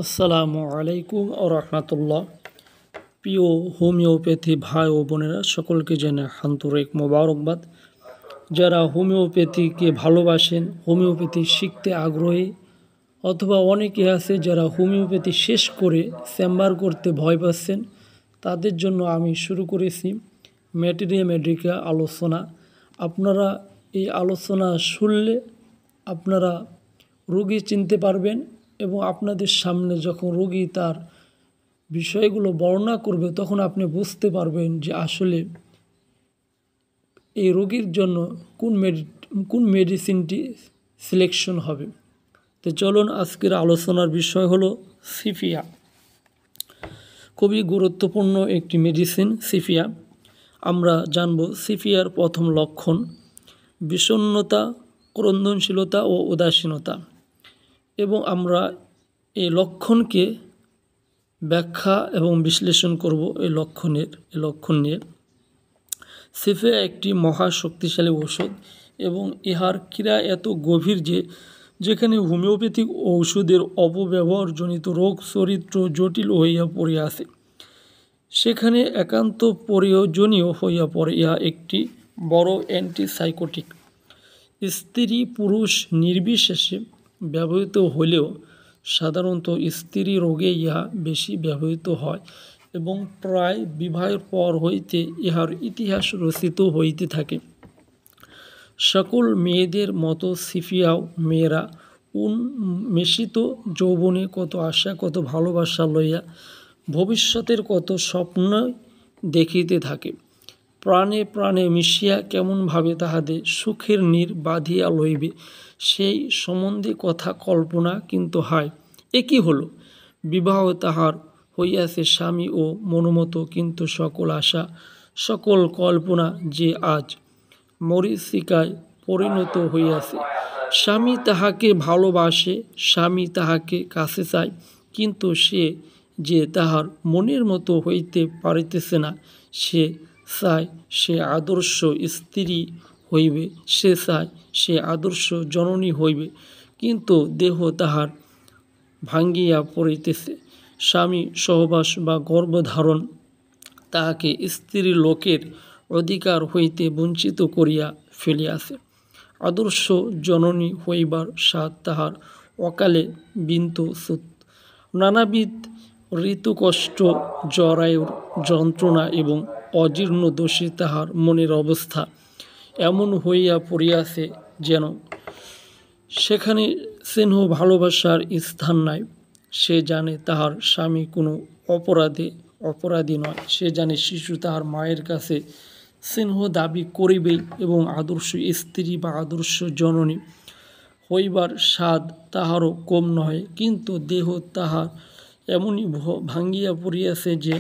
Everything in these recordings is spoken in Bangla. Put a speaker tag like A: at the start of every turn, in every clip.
A: আসসালামু আলাইকুম ও রহমতুল্লাহ। প্রিয় হোমিওপ্যাথি ভাই ও বোনেরা, সকলকে জানাই আন্তরিক মোবারকবাদ। যারা হোমিওপ্যাথিকে ভালোবাসেন, হোমিওপ্যাথি শিখতে আগ্রহী, অথবা অনেকে আছে যারা হোমিওপ্যাথি শেষ করে চেম্বার করতে ভয় পাচ্ছেন, তাদের জন্য আমি শুরু করেছি ম্যাটেরিয়া মেডিকা আলোচনা। আপনারা এই আলোচনা শুনলে আপনারা রোগী চিনতে পারবেন এবং আপনাদের সামনে যখন রোগী তার বিষয়গুলো বর্ণনা করবে তখন আপনি বুঝতে পারবেন যে আসলে এই রোগীর জন্য কোন মেডিসিনটি সিলেকশন হবে। তো চলুন, আজকের আলোচনার বিষয় হলো সিফিয়া। খুবই গুরুত্বপূর্ণ একটি মেডিসিন সিফিয়া। আমরা জানব সিফিয়ার প্রথম লক্ষণ বিষণ্ণতা, ক্রন্দনশীলতা ও উদাসীনতা, এবং আমরা এই লক্ষণকে ব্যাখ্যা এবং বিশ্লেষণ করব এই লক্ষণ নিয়ে। সিফিয়া একটি মহা শক্তিশালী ঔষধ এবং ইহার ক্রিয়া এত গভীর যে যেখানে হোমিওপ্যাথিক ঔষধের অপব্যবহারজনিত রোগ চরিত্র জটিল হইয়া পড়িয়াছে, সেখানে একান্ত প্রয়োজনীয় হইয়া পড়ে ইহা একটি বড় অ্যান্টিসাইকোটিক। স্ত্রী পুরুষ নির্বিশেষে ব্যবহৃত হলেও সাধারণত স্ত্রী রোগে ইহা বেশি ব্যবহৃত হয় এবং প্রায় বিবাহের পর হইতে ইহার ইতিহাস রচিত হইতে থাকে। সকল মেয়েদের মতো সিফিয়াও মেয়েরা উন্মেষিত যৌবনে কত আশা, কত ভালোবাসা লইয়া ভবিষ্যতের কত স্বপ্ন দেখিতে থাকে। প্রাণে প্রাণে মিশিয়া কেমনভাবে তাহাদের সুখের নীর বাঁধিয়া লইবে সেই সম্বন্ধে কথা কল্পনা কিন্তু হয়। একই হলো বিবাহ তাহার হইয়াছে স্বামী ও মনোমত, কিন্তু সকল আশা সকল কল্পনা যে আজ মরীচিকায় পরিণত হইয়াছে। স্বামী তাহাকে ভালোবাসে, স্বামী তাহাকে কাছে চায়, কিন্তু সে যে তাহার মনের মতো হইতে পারিতেছে না। সে চায় সে আদর্শ স্ত্রী হইবে, সে চায় সে আদর্শ জননী হইবে, কিন্তু দেহ তাহার ভাঙ্গিয়া পড়িতেছে। স্বামী সহবাস বা গর্ভধারণ তাহাকে স্ত্রী লোকের অধিকার হইতে বঞ্চিত করিয়া ফেলিয়াছে। আদর্শ জননী হইবার স্বাদ তাহার অকালে বিন্তচ্যুত। নানাবিধ ঋতুকষ্ট, জরায়ুর যন্ত্রণা এবং অজীর্ণ দোষে তাহার মনের অবস্থা এমন হইয়া পড়িয়াছে যেন সেখানে স্নেহ ভালোবাসার স্থান নাই। সে জানে তাহার স্বামী কোনো অপরাধী নয়। সে জানে শিশু তাহার মায়ের কাছে স্নেহ দাবি করিবেই এবং আদর্শ স্ত্রী বা আদর্শ জননী হইবার স্বাদ তাহারও কম নয়, কিন্তু দেহ তাহার এমনই ভাঙ্গিয়া পড়িয়াছে যে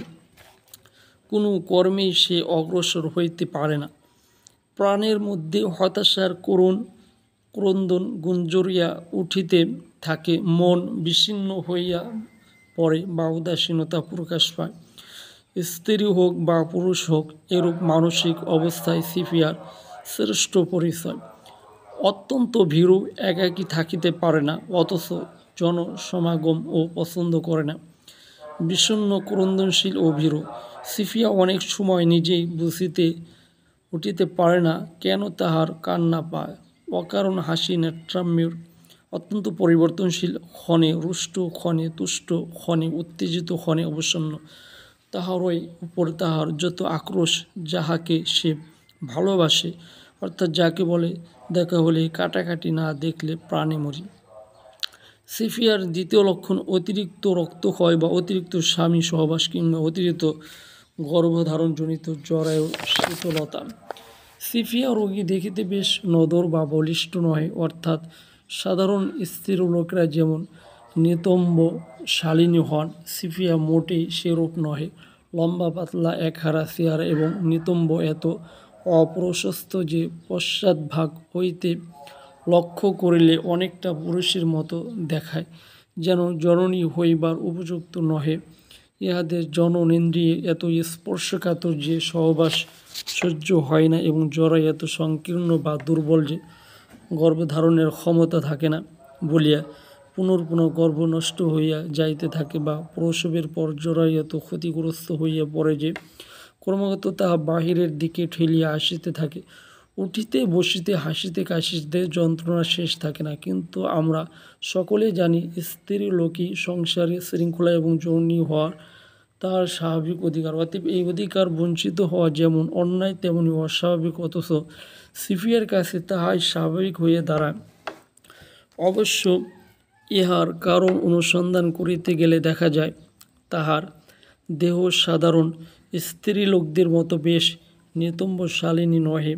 A: কোনো কর্মেই সে অগ্রসর হইতে পারে না। প্রাণের মধ্যে হতাশার করুণ ক্রন্দন গুঞ্জরিয়া উঠিতে থাকে, মন বিচ্ছিন্ন হইয়া পড়ে বা উদাসীনতা প্রকাশ পায়। স্ত্রী হোক বা পুরুষ হোক, এরূপ মানসিক অবস্থায় সিফিয়ার শ্রেষ্ঠ পরিচয়। অত্যন্ত ভীরু, একাকী থাকিতে পারে না, অথচ জনসমাগম ও পছন্দ করে না। বিষণ্ণ, ক্রন্দনশীল ও ভীরু। সিফিয়া অনেক সময় নিজেই বুঝিতে উঠিতে পারে না কেন তাহার কান্না পায়। অকারণ হাসি, নেত্রাম্যুর, অত্যন্ত পরিবর্তনশীল, ক্ষণে রুষ্ট, ক্ষণে তুষ্ট, ক্ষণে উত্তেজিত, ক্ষণে অবসন্ন। তাহারই উপর তাহার যত আক্রোশ, যাহাকে সে ভালোবাসে, অর্থাৎ যাকে বলে দেখা হলে কাটাকাটি, না দেখলে প্রাণে মরি। সিফিয়ার দ্বিতীয় লক্ষণ অতিরিক্ত রক্তক্ষয় বা অতিরিক্ত স্বামী সহবাস কিংবা অতিরিক্ত গর্ভধারণজনিত জরায়ুর শীতলতা। সিফিয়া রোগী দেখিতে বেশ নদর বা বলিষ্ঠ নহে, অর্থাৎ সাধারণ স্ত্রী লোকেরা যেমন নিতম্ব শালিনী হন, সিফিয়া মোটেই সেরূপ নহে। লম্বা পাতলা একহারা চেহারা এবং নিতম্ব এত অপ্রশস্ত যে পশ্চাৎভাগ হইতে লক্ষ্য করিলে অনেকটা পুরুষের মতো দেখায়, যেন জননী হইবার উপযুক্ত নহে। ইহাদের জননেন্দ্রিয়ে এত স্পর্শকাতর যে সহবাস সহ্য হয় না এবং জরায়ু এত সংকীর্ণ বা দুর্বল যে গর্ভধারণের ক্ষমতা থাকে না বলিয়া পুনঃ গর্ভ নষ্ট হইয়া যাইতে থাকে বা প্রসবের পর জরায়ু এত ক্ষতিগ্রস্ত হইয়া পড়ে যে ক্রমাগত তাহা বাহিরের দিকে ঠেলিয়া আসিতে থাকে। উঠিতে বসিতে হাসিতে কাশিতে যন্ত্রণা শেষ থাকে না। কিন্তু আমরা সকলে জানি স্ত্রী লোকই সংসারে শৃঙ্খলা এবং যৌনী হওয়ার তার স্বাভাবিক অধিকার। অতএব এই অধিকার বঞ্চিত হওয়া যেমন অন্যায় তেমনি অস্বাভাবিক, অথচ সিফিয়ার কাছে তাহাই স্বাভাবিক হয়ে দাঁড়ায়। অবশ্য ইহার কারণ অনুসন্ধান করিতে গেলে দেখা যায় তাহার দেহ সাধারণ স্ত্রীলোকদের মতো বেশ নিতম্বশালিনী নহে।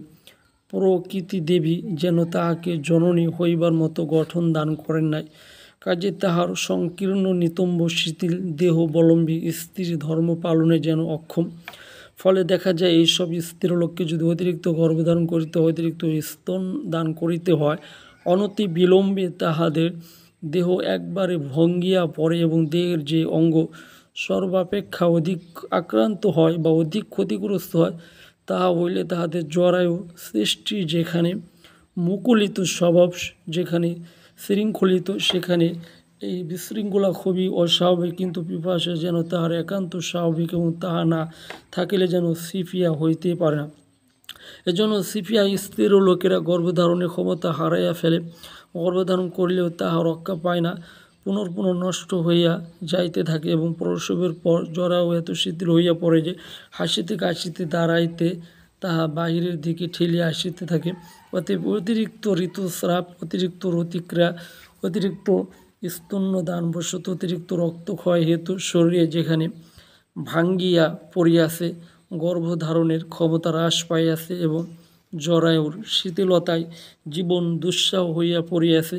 A: প্রকৃতি দেবী যেন তাহাকে জননী হইবার মতো গঠন দান করেন নাই। কাজে তাহার সংকীর্ণ নিতম্ব শিথিল দেহাবলম্বী স্ত্রী ধর্ম পালনে যেন অক্ষম। ফলে দেখা যায় এইসব স্ত্রীলোককে যদি অতিরিক্ত গর্ভধারণ করিতে অতিরিক্ত স্তন দান করিতে হয়, অনতি বিলম্বে তাহাদের দেহ একবারে ভঙ্গিয়া পড়ে এবং দেহের যে অঙ্গ সর্বাপেক্ষা অধিক আক্রান্ত হয় বা অধিক ক্ষতিগ্রস্ত হয় তাহা হইলে তাহাদের জরায়ু সৃষ্টি যেখানে মুকুলিত, স্বভাব যেখানে শৃঙ্খলিত, সেখানে এই বিশৃঙ্খলা খুবই অস্বাভাবিক। কিন্তু পিপাসা যেন তাহার একান্ত স্বাভাবিক এবং তাহা না থাকিলে যেন সিফিয়া হইতে পারে না। এজন্য সিফিয়া স্ত্রী লোকেরা গর্ভধারণের ক্ষমতা হারাইয়া ফেলে। গর্ভধারণ করিলেও তাহা রক্ষা পায় না, পুনঃ নষ্ট হইয়া যাইতে থাকে এবং প্রসবের পর জরায়ু এত শিথিল হইয়া পড়ে যে হাসিতে কাশিতে দাঁড়াইতে তাহা বাহিরের দিকে ঠেলিয়া আসিতে থাকে। অতএব অতিরিক্ত ঋতুস্রাব, অতিরিক্ত রতিক্রিয়া, অতিরিক্ত স্তন্যদানবশত অতিরিক্ত রক্তক্ষয় হেতু শরীরে যেখানে ভাঙ্গিয়া পড়িয়াছে, গর্ভধারণের ক্ষমতা হ্রাস পাইয়াছে এবং জরায়ুর শিথিলতায় জীবন দুঃসাহ হইয়া পড়িয়াছে,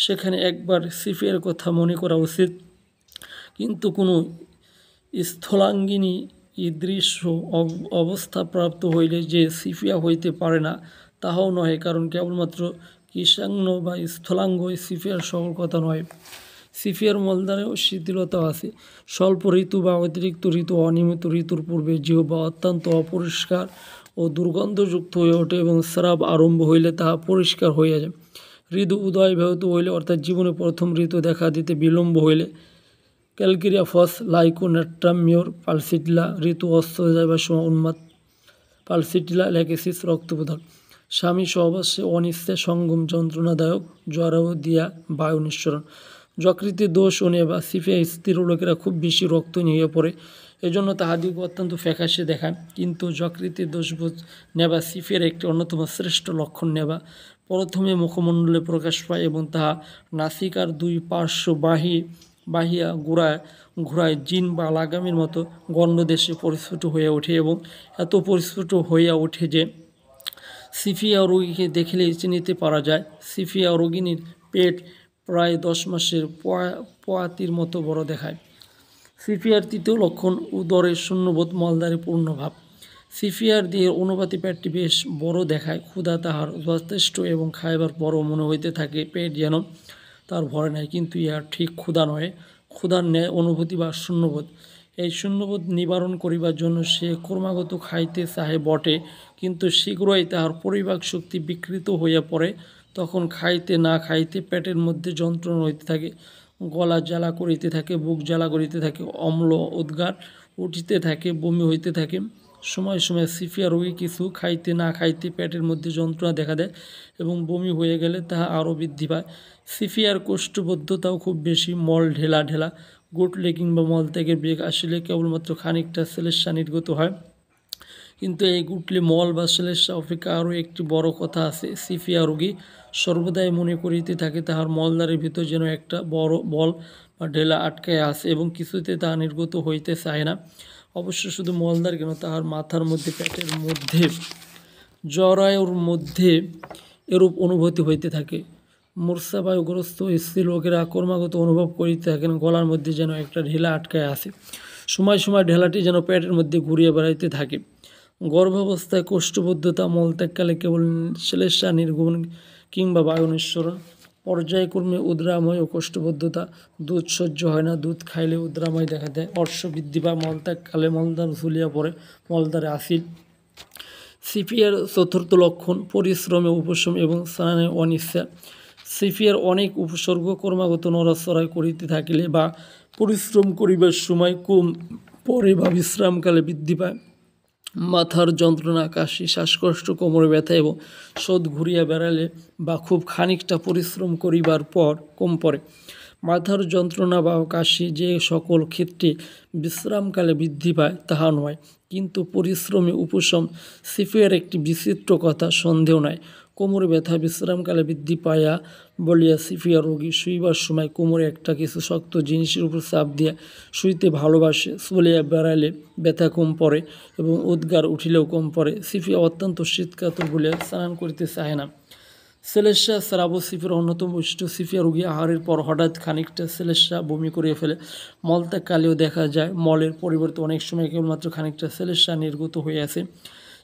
A: সেখানে একবার সিফিয়ার কথা মনে করা উচিত। কিন্তু কোনো স্থলাঙ্গিনী ঈদৃশ্য অবস্থাপ্রাপ্ত হইলে যে সিফিয়া হইতে পারে না তাহাও নহে, কারণ কেবলমাত্র কৃষ্ণাঙ্গ বা স্থলাঙ্গই সিফিয়ার সকল কথা নয়। সিফিয়ার মলদ্বারেও শিথিলতা আছে। স্বল্প ঋতু বা অতিরিক্ত ঋতু, অনিয়মিত ঋতুর পূর্বে জিহ্বা অত্যন্ত অপরিষ্কার ও দুর্গন্ধযুক্ত হয়ে ওঠে এবং স্রাব আরম্ভ হইলে তাহা পরিষ্কার হইয়া যায়। ঋতু উদয় ব্যাহত হইলে, অর্থাৎ জীবনে প্রথম ঋতু দেখা দিতে বিলম্ব হইলে, ক্যালকেরিয়া ফস, লাইকোনেট্রাম মিওর, পালসিটিলা, ঋতু অস্ত যাইবার সময় উন্মাদ, পালসিটিলা ল্যাকেসিস, রক্তপ্রদাহ, স্বামী সহবাসে অনিচ্ছা, সঙ্গম, যন্ত্রণাদায়ক, জরায়ু দিয়া বায়ু নিঃসরণ। যকৃতের দোষ ও নেবা সিফিয়া স্ত্রী লোকেরা খুব বেশি রক্ত নিয়ে পড়ে, এজন্য তাহাদিকে অত্যন্ত ফ্যাকাশে দেখায়। কিন্তু যকৃতের দোষবোধ নেবা সিফিয়ার একটি অন্যতম শ্রেষ্ঠ লক্ষণ। নেবা প্রথমে মুখমণ্ডলে প্রকাশ পায় এবং তাহা নাসিকার দুই পার্শ্ব বাহিয়া ঘোড়ায় জিন বা লাগামের মতো গণ্ডদেশে পরিস্ফুট হয়ে ওঠে এবং এত পরিস্ফুট হইয়া ওঠে যে সিফিয়া রোগীকে দেখিলেই চিনিতে পারা যায়। সিফিয়া রোগিনীর পেট প্রায় 10 মাসের পোয়াতির মতো বড় দেখায়। সিফিয়ার তৃতীয় লক্ষণ উদরের শূন্যবোধ, মলদ্বারে পূর্ণভাব। সিফিয়ার দেহের অনুপাতে পেটটি বেশ বড় দেখায়। ক্ষুধা তাহার যথেষ্ট এবং খাইবার পরও মনে হইতে থাকে পেট যেন তার ভরে নাই, কিন্তু ইহা ঠিক ক্ষুধা নয়, ক্ষুধার ন্যায় অনুভূতি বা শূন্যবোধ। এই শূন্যবোধ নিবারণ করিবার জন্য সে ক্রমাগত খাইতে চাহে বটে, কিন্তু শীঘ্রই তাহার পরিপাক শক্তি বিকৃত হইয়া পড়ে। তখন খাইতে না খাইতে পেটের মধ্যে যন্ত্রণা হইতে থাকে, গলা জ্বালা করিতে থাকে, বুক জ্বালা করিতে থাকে, অম্ল উদ্গার উঠিতে থাকে, বমি হইতে থাকে। সময় সময় সিফিয়া রোগী কিছু খাইতে না খাইতে পেটের মধ্যে যন্ত্রণা দেখা দেয় এবং বমি হয়ে গেলে তাহা আরও বৃদ্ধি পায়। সিফিয়ার কোষ্ঠবদ্ধতাও খুব বেশি। মল ঢেলা গুটলে কিংবা মলত্যাগের বেগ আসিলে কেবলমাত্র খানিকটা শ্লেষ্মা নির্গত হয়, কিন্তু এই গুটলে মল বা শ্লেষ্মা অপেক্ষা আরও একটি বড় কথা আছে। সিফিয়া রোগী সর্বদাই মনে করিতে থাকে তাহার মলদ্বারের ভিতর যেন একটা বড় বল বা ঢেলা আটকায় আছে এবং কিছুতে তাহা নির্গত হইতে চায় না। অবশ্য শুধু মলদ্বার কেন, তাহার মাথার মধ্যে, পেটের মধ্যে, জরায়ুর মধ্যে এরূপ অনুভূতি হইতে থাকে। মূর্ছাবায়ুগ্রস্ত স্ত্রী লোকেরা ক্রমাগত অনুভব করিতে থাকেন গলার মধ্যে যেন একটা ঢেলা আটকায় আছে। সময় সময় ঢেলাটি যেন পেটের মধ্যে ঘুরিয়ে বেড়াইতে থাকে। গর্ভাবস্থায় কোষ্ঠবদ্ধতা, মলত্যাগকালে কেবল শ্লেষ্মা নির্গমন কিংবা বায়ু নিঃসরণ, পর্যায়ক্রমে উদ্রাময় ও কোষ্ঠবদ্ধতা, দুধ সহ্য হয় না, দুধ খাইলে উদ্রাময় দেখা দেয়, অর্শ বৃদ্ধি বা মলত্যাগকালে মলদ্বার ঝুলিয়া পড়ে, মলদ্বারে আসিল। সিফিয়ার চতুর্থ লক্ষণ পরিশ্রমে উপশম এবং স্নানে অনিচ্ছা। সিফিয়ার অনেক উপসর্গ ক্রমাগত নড়াচড়া করিতে থাকিলে বা পরিশ্রম করিবার সময় কম পরে বা বিশ্রামকালে বৃদ্ধি পায়। মাথার যন্ত্রণা, কাশি, শ্বাসকষ্ট, কোমরে ব্যথা এবং শোধ ঘুরিয়া বেড়ালে বা খুব খানিকটা পরিশ্রম করিবার পর কম পড়ে। মাথার যন্ত্রণা বা কাশি যে সকল ক্ষেত্রে বিশ্রামকালে বৃদ্ধি পায় তাহা নয়, কিন্তু পরিশ্রমে উপশম সিফিয়ার একটি বিচিত্র কথা, সন্দেহ নাই। কোমরে ব্যথা বিশ্রামকালে বৃদ্ধি পায়া বলিয়া সিফিয়া রোগী শুইবার সময় কোমরে একটা কিছু শক্ত জিনিসের উপর চাপ দিয়া শুইতে ভালোবাসে। চলিয়া বেড়াইলে ব্যথা কম পড়ে এবং উদ্গার উঠিলেও কম পড়ে। সিফিয়া অত্যন্ত শীতকাতর বলিয়া স্নান করিতে চায় না। সেলেসা স্রাবও সিফিয়ার অন্যতম বৈশিষ্ট্য। সিফিয়া রোগী আহারের পর হঠাৎ খানিকটা সেলেসা বমি করিয়া ফেলে। মলত্যাগকালেও দেখা যায় মলের পরিবর্তে অনেক সময় কেবলমাত্র খানিকটা সেলেসা নির্গত হইয়াছে।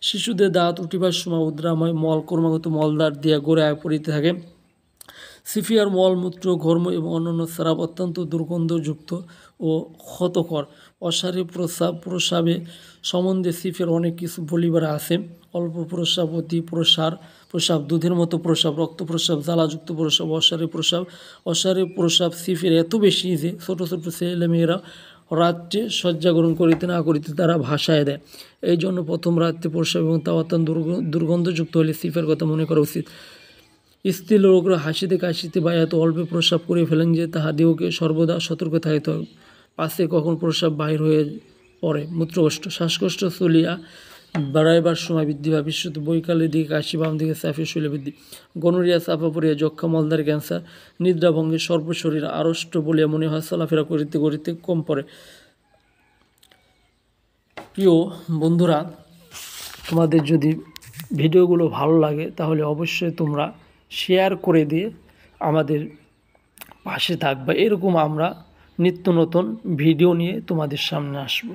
A: শিশুদের দাঁত উঠিবার সময় উদ্রাময় মল ক্রমাগত মলদ্বার দিয়া গোড়ায় পড়িতে থাকে। সিফিয়ার মলমূত্র, ঘর্ম এবং অন্যান্য স্রাব অত্যন্ত দুর্গন্ধযুক্ত ও ক্ষতকর। অসারে প্রস্রাবে সম্বন্ধে সিফিয়ার অনেক কিছু বলিবার আছে। অল্প প্রস্রাব, অতি প্রস্রাব, দুধের মতো প্রস্রাব, রক্ত প্রস্রাব, জ্বালাযুক্ত প্রস্রাব, অসারে প্রস্রাব সিফিয়ার এত বেশি যে ছোট ছোট ছেলেমেয়েরা রাত্রে শয্যা গ্রহণ করিতে না করিতে তারা ভাসায় দেয়। এই জন্য প্রথম রাত্রে প্রস্রাব এবং তা অত্যন্ত দুর্গন্ধযুক্ত হলে সিফিয়ার কথা মনে করা উচিত। স্ত্রী লোকরা হাসিতে কাশিতে বা এত অল্পে প্রস্রাব করে ফেলেন যে তাহাদিওকে সর্বদা সতর্ক থাকিতে হবে। পাশে কখন প্রস্রাব বাহির হয়ে পড়ে। মূত্রকষ্ট, শ্বাসকষ্ট চলিয়া বেড়াইবার সময় বৃদ্ধি পায়, বিশেষত বৈকালের দিকে কাশি, বাম দিকে চাপিয়ে শুইলে বৃদ্ধি। গনোরিয়া, চাপা পড়িয়া যক্ষা, মলদ্বার ক্যান্সার, নিদ্রাভঙ্গে সর্বশরীর আড়ষ্ট বলিয়া মনে হয়, চলাফেরা করিতে করিতে কম পড়ে। প্রিয় বন্ধুরা, তোমাদের যদি ভিডিওগুলো ভালো লাগে তাহলে অবশ্যই তোমরা শেয়ার করে দিয়ে আমাদের পাশে থাকবে। এরকম আমরা নিত্য নতুন ভিডিও নিয়ে তোমাদের সামনে আসবো।